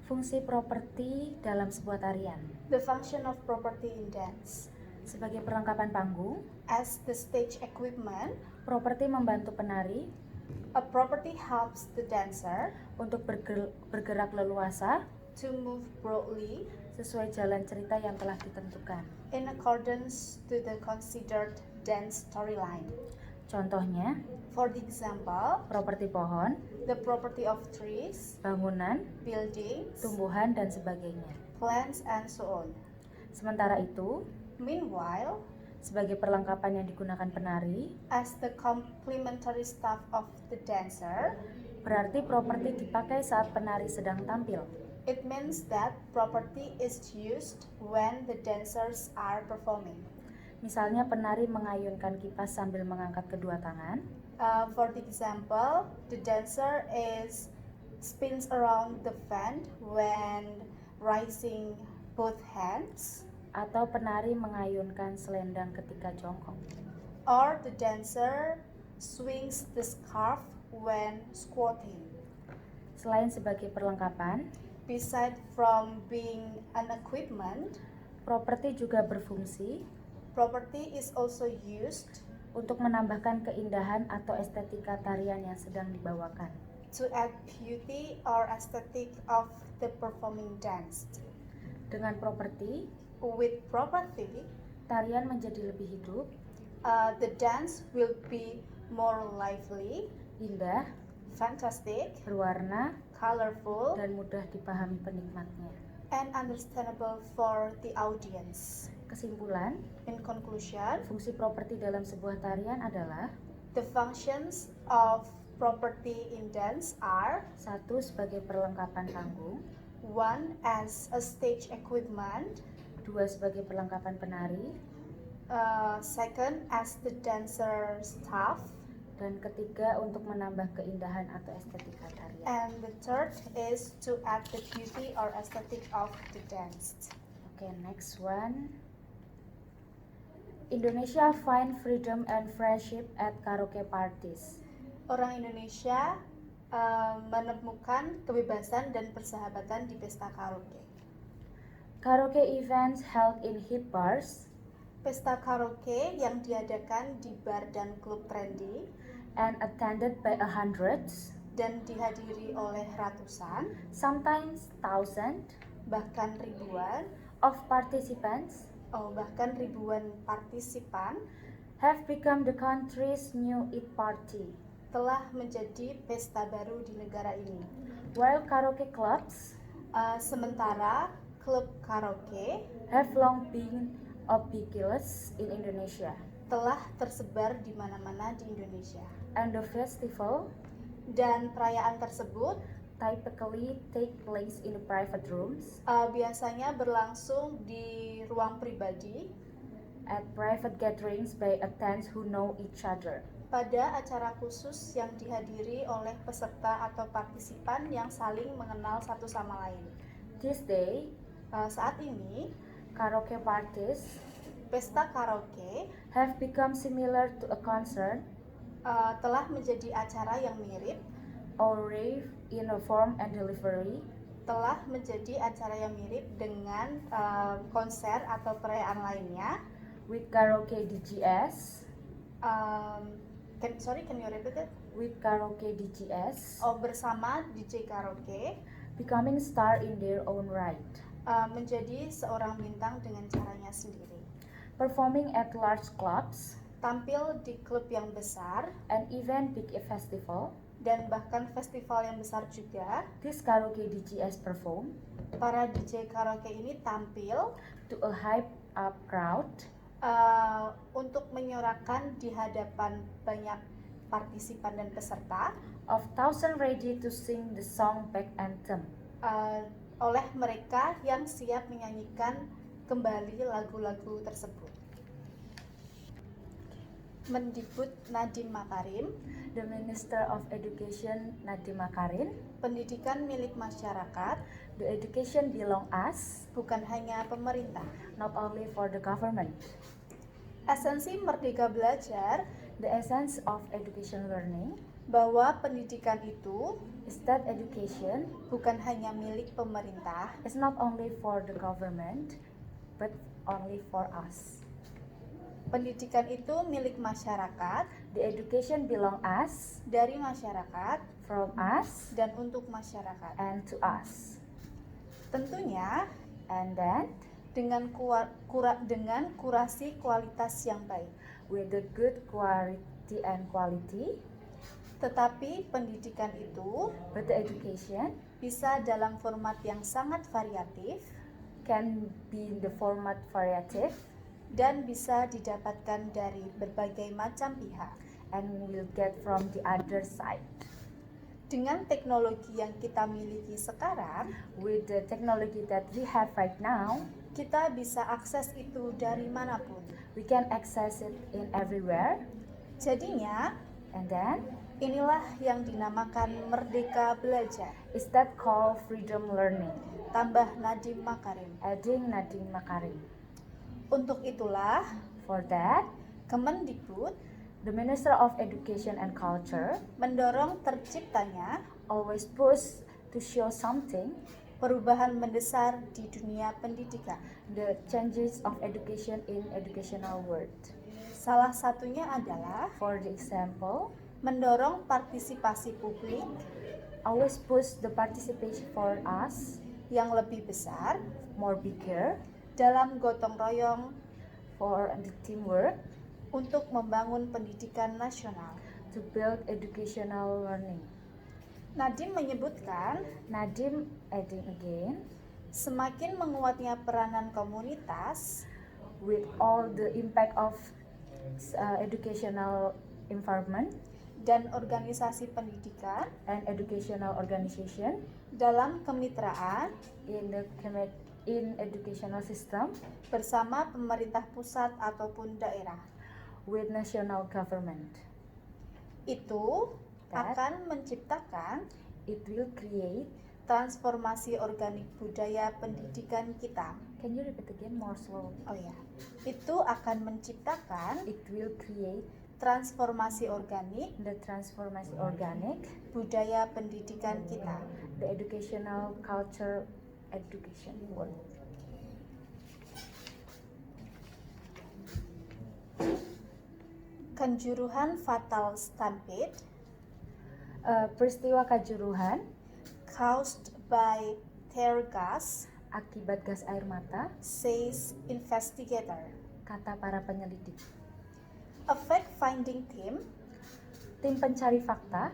Fungsi properti dalam sebuah tarian. The function of property in dance. Sebagai perlengkapan panggung, As the stage equipment, properti membantu penari a property helps the dancer untuk bergerak leluasa to move broadly sesuai jalan cerita yang telah ditentukan. in accordance to the considered dance storyline. Contohnya, For the example, properti pohon, the property of trees, bangunan, buildings, tumbuhan, dan sebagainya. plants, and so on. Sementara itu, Meanwhile, sebagai perlengkapan yang digunakan penari, as the complementary stuff of the dancer, berarti properti dipakai saat penari sedang tampil. it means that property is used when the dancers are performing. Misalnya penari mengayunkan kipas sambil mengangkat kedua tangan, For the example, the dancer spins around the fan when raising both hands, atau penari mengayunkan selendang ketika jongkok. or the dancer swings the scarf when squatting. Selain sebagai perlengkapan, Beside from being an equipment, properti juga berfungsi property is also used untuk menambahkan keindahan atau estetika tarian yang sedang dibawakan. to add beauty or aesthetic of the performing dance. Dengan properti, With property, tarian menjadi lebih hidup, the dance will be more lively, indah, fantastic, berwarna, colorful, dan mudah dipahami penikmatnya. and understandable for the audience. Kesimpulan, In conclusion, fungsi properti dalam sebuah tarian adalah: the functions of property in dance are: 1. Sebagai perlengkapan panggung, 1. As a stage equipment, 2. Sebagai perlengkapan penari, 2. As the dancer staff, dan ketiga untuk menambah keindahan atau estetika tarian. and the 3rd is to add the beauty or aesthetic of the dance. Okay, next one. Indonesia find freedom and friendship at karaoke parties. Orang Indonesia menemukan kebebasan dan persahabatan di pesta karaoke. Karaoke events held in hip bars Pesta karaoke yang diadakan di bar dan klub trendy and attended by hundreds, dan dihadiri oleh ratusan, sometimes thousands, bahkan ribuan, of participants bahkan ribuan partisipan have become the country's new Eid party. telah menjadi pesta baru di negara ini. While karaoke clubs Sementara klub karaoke have long been ubiquitous in Indonesia, telah tersebar di mana-mana di Indonesia. and the festival Dan perayaan tersebut typically take place in private rooms, biasanya berlangsung di ruang pribadi at private gatherings by attendants who know each other. pada acara khusus yang dihadiri oleh peserta atau partisipan yang saling mengenal satu sama lain. This day, Saat ini, karaoke parties pesta karaoke have become similar to a concert telah menjadi acara yang mirip, or rave in a form and delivery, telah menjadi acara yang mirip dengan konser atau perayaan lainnya. with karaoke DJs, Can you repeat it? with karaoke DJs Bersama DJ karaoke becoming star in their own right, menjadi seorang bintang dengan caranya sendiri. performing at large clubs Tampil di klub yang besar and even big festival. dan bahkan festival yang besar juga. These karaoke DJs perform Para DJ karaoke ini tampil to a hyped up crowd untuk menyorakan di hadapan banyak partisipan dan peserta of thousands ready to sing the song back anthem. Oleh mereka yang siap menyanyikan kembali lagu-lagu tersebut. Mendikbud Nadiem Makarim, The Minister of Education Nadiem Makarim, pendidikan milik masyarakat, the education belong us, bukan hanya pemerintah. not only for the government. Esensi Merdeka Belajar The essence of education learning bahwa pendidikan itu is that education bukan hanya milik pemerintah, is not only for the government, but only for us. pendidikan itu milik masyarakat, The education belong us, dari masyarakat, from us, dan untuk masyarakat. and to us. Tentunya And then, dengan dengan kurasi kualitas yang baik. with the good quality and quality, Tetapi pendidikan itu but the education bisa dalam format yang sangat variatif can be in the format variative dan bisa didapatkan dari berbagai macam pihak. and will get from the other side. Dengan teknologi yang kita miliki sekarang, With the technology that we have right now, kita bisa akses itu dari manapun. we can access it in everywhere. Jadinya, And then, inilah yang dinamakan Merdeka Belajar, is that called freedom learning? tambah Nadiem Makarim. Adding Nadiem Makarim. Untuk itulah, For that, Kemendikbud the Minister of Education and Culture mendorong terciptanya always push to show something perubahan mendesar di dunia pendidikan. the changes of education in educational world. Salah satunya adalah For the example, mendorong partisipasi publik always push the participation for us yang lebih besar more bigger dalam gotong royong for the teamwork untuk membangun pendidikan nasional. to build educational learning. Nadiem menyebutkan, Nadiem adding again, semakin menguatnya peranan komunitas with all the impact of educational environment dan organisasi pendidikan and educational organization dalam kemitraan in educational system bersama pemerintah pusat ataupun daerah. with national government. Itu That- akan menciptakan It will create, transformasi organik budaya pendidikan kita. can you repeat again more slow? Oh ya, itu akan menciptakan It will create transformasi organik the transformation organic, budaya pendidikan kita. the educational culture education world. Kanjuruhan fatal stampede Peristiwa Kanjuruhan caused by tear gas, akibat gas air mata, says investigator. kata para penyelidik. A fact-finding team Tim pencari fakta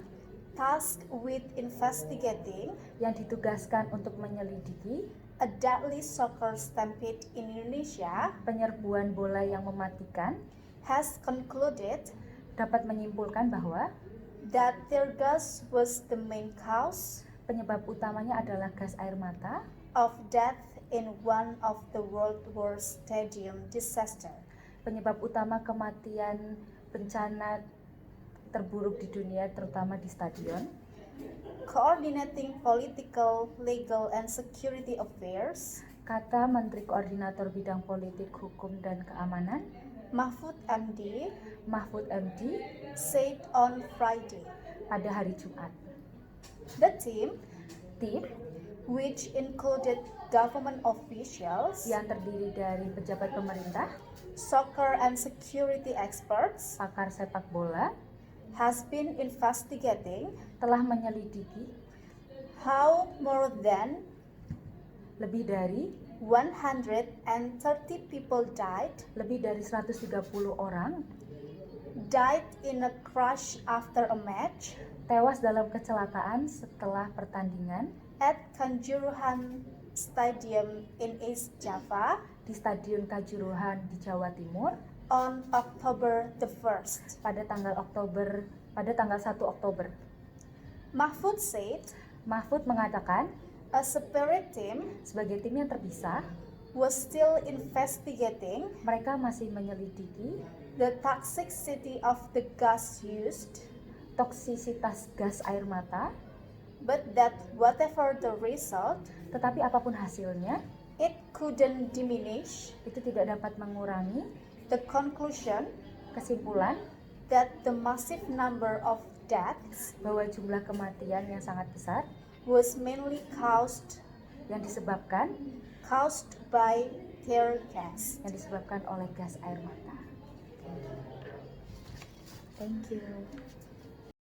tasked with investigating yang ditugaskan untuk menyelidiki a deadly soccer stampede in Indonesia penyerbuan bola yang mematikan has concluded dapat menyimpulkan bahwa that tear gas was the main cause penyebab utamanya adalah gas air mata of death in one of the World War Stadium disaster. penyebab utama kematian bencana terburuk di dunia terutama di stadion. Coordinating political, legal, and security affairs, Kata Menteri Koordinator Bidang Politik, Hukum, dan Keamanan Mahfud MD, Mahfud MD said on Friday. pada hari Jumat. The team, Tim which included government officials, yang terdiri dari pejabat pemerintah, soccer and security experts, pakar sepak bola, has been investigating telah menyelidiki how more than lebih dari 130 people lebih dari 130 orang died in a crash after a match tewas dalam kecelakaan setelah pertandingan at Kanjuruhan Stadium in East Java di Stadion Kanjuruhan di Jawa Timur on October the 1st. pada tanggal 1 Oktober. Mahfud said Mahfud mengatakan a separate team sebagai tim yang terpisah, was still investigating mereka masih menyelidiki the toxicity of the gas used, toksisitas gas air mata, but that whatever the result, tetapi apapun hasilnya, it couldn't diminish itu tidak dapat mengurangi the conclusion kesimpulan that the massive number of deaths bahwa jumlah kematian yang sangat besar was mainly caused yang disebabkan by tear gas. yang disebabkan oleh gas air mata. Thank you.